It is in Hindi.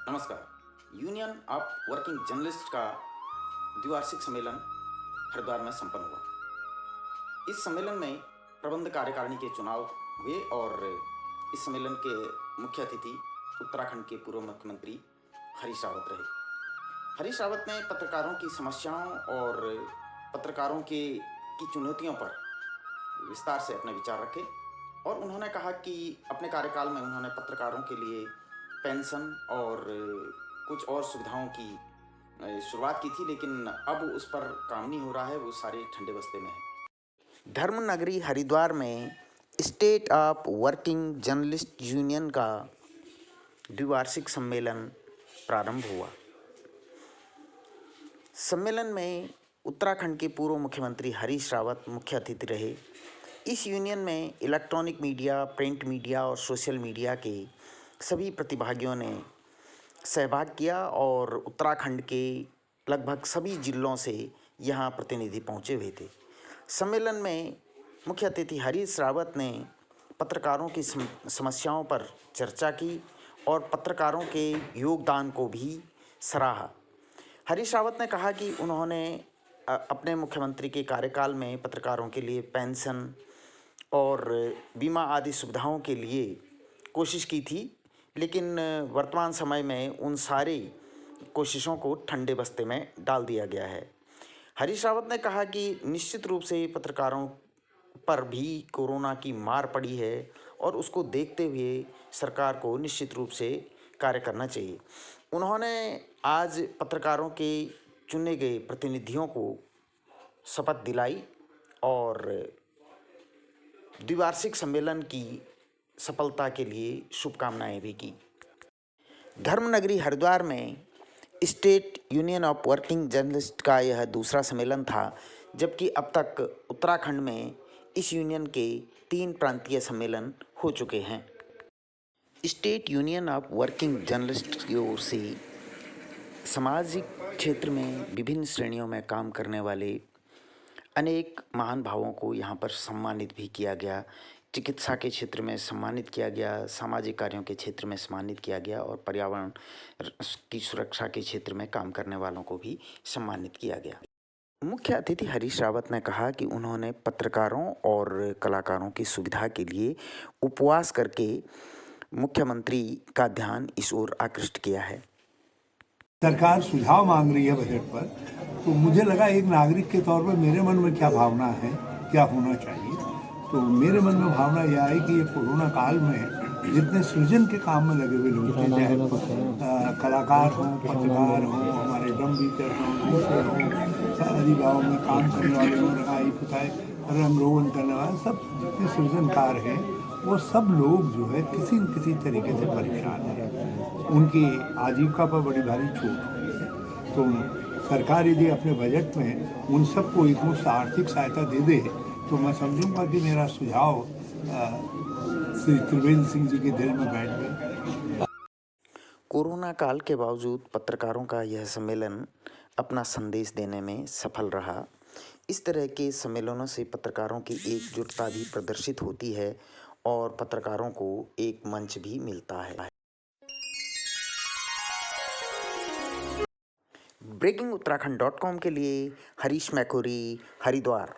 नमस्कार। यूनियन ऑफ वर्किंग जर्नलिस्ट का द्विवार्षिक सम्मेलन हरिद्वार में संपन्न हुआ। इस सम्मेलन में प्रबंध कार्यकारिणी के चुनाव हुए और इस सम्मेलन के मुख्य अतिथि उत्तराखंड के पूर्व मुख्यमंत्री हरीश रावत रहे। हरीश रावत ने पत्रकारों की समस्याओं और पत्रकारों की चुनौतियों पर विस्तार से अपने विचार रखे और उन्होंने कहा कि अपने कार्यकाल में उन्होंने पत्रकारों के लिए पेंशन और कुछ और सुविधाओं की शुरुआत की थी, लेकिन अब उस पर काम नहीं हो रहा है, वो सारे ठंडे बस्ते में है। धर्मनगरी हरिद्वार में state of working journalist union का द्विवार्षिक सम्मेलन प्रारंभ हुआ। सम्मेलन में उत्तराखंड के पूर्व मुख्यमंत्री हरीश रावत मुख्य अतिथि रहे। इस यूनियन में इलेक्ट्रॉनिक मीडिया, प्रिंट मीडिया और सोशल मीडिया के सभी प्रतिभागियों ने सहभाग किया और उत्तराखंड के लगभग सभी जिलों से यहाँ प्रतिनिधि पहुँचे हुए थे। सम्मेलन में मुख्य अतिथि हरीश रावत ने पत्रकारों की समस्याओं पर चर्चा की और पत्रकारों के योगदान को भी सराहा। हरीश रावत ने कहा कि उन्होंने अपने मुख्यमंत्री के कार्यकाल में पत्रकारों के लिए पेंशन और बीमा आदि सुविधाओं के लिए कोशिश की थी, लेकिन वर्तमान समय में उन सारी कोशिशों को ठंडे बस्ते में डाल दिया गया है। हरीश रावत ने कहा कि निश्चित रूप से पत्रकारों पर भी कोरोना की मार पड़ी है और उसको देखते हुए सरकार को निश्चित रूप से कार्य करना चाहिए। उन्होंने आज पत्रकारों के चुने गए प्रतिनिधियों को शपथ दिलाई और द्विवार्षिक सम्मेलन की सफलता के लिए शुभकामनाएं भी की। धर्मनगरी हरिद्वार में state union of working journalist का यह दूसरा सम्मेलन था, जबकि अब तक उत्तराखंड में इस यूनियन के 3 प्रांतीय सम्मेलन हो चुके हैं। State union of working journalist की ओर से सामाजिक क्षेत्र में विभिन्न श्रेणियों में काम करने वाले अनेक महान भावों को यहाँ पर सम्मानित भी किया गया। चिकित्सा के क्षेत्र में सम्मानित किया गया, सामाजिक कार्यों के क्षेत्र में सम्मानित किया गया और पर्यावरण की सुरक्षा के क्षेत्र में काम करने वालों को भी सम्मानित किया गया। मुख्य अतिथि हरीश रावत ने कहा कि उन्होंने पत्रकारों और कलाकारों की सुविधा के लिए उपवास करके मुख्यमंत्री का ध्यान इस ओर आकृष्ट किया है। सरकार सुझाव मांग रही है बजट पर, तो मुझे लगा एक नागरिक के तौर पर मेरे मन में क्या भावना है, क्या होना चाहिए। तो मेरे मन में भावना यह आई कि ये कोरोना काल में जितने सृजन के काम में लगे हुए लोग थे, चाहे कलाकार हों, पत्रकार हों, हमारे ड्रम बीटर हों, दूसरे हों, शादी गाँव में काम करने वाले हों, रंगाई पुताई रंग रोगन करने वाले, सब जितने सृजनकार हैं वो सब लोग जो है किसी न किसी तरीके से परेशान हैं। उनकी आजीविका पर बड़ी भारी छूट हुई है। तो सरकार यदि अपने बजट में उन सबको एक मुश्त आर्थिक सहायता दे दे तो मैं समझूंगा कि मेरा सुझाव श्री त्रिवेंद्र सिंह जी के दिल में बैठ गया। कोरोना काल के बावजूद पत्रकारों का यह सम्मेलन अपना संदेश देने में सफल रहा। इस तरह के सम्मेलनों से पत्रकारों की एकजुटता भी प्रदर्शित होती है और पत्रकारों को एक मंच भी मिलता है। breakinguttarakhand.com के लिए हरीश मैकोरी, हरिद्वार।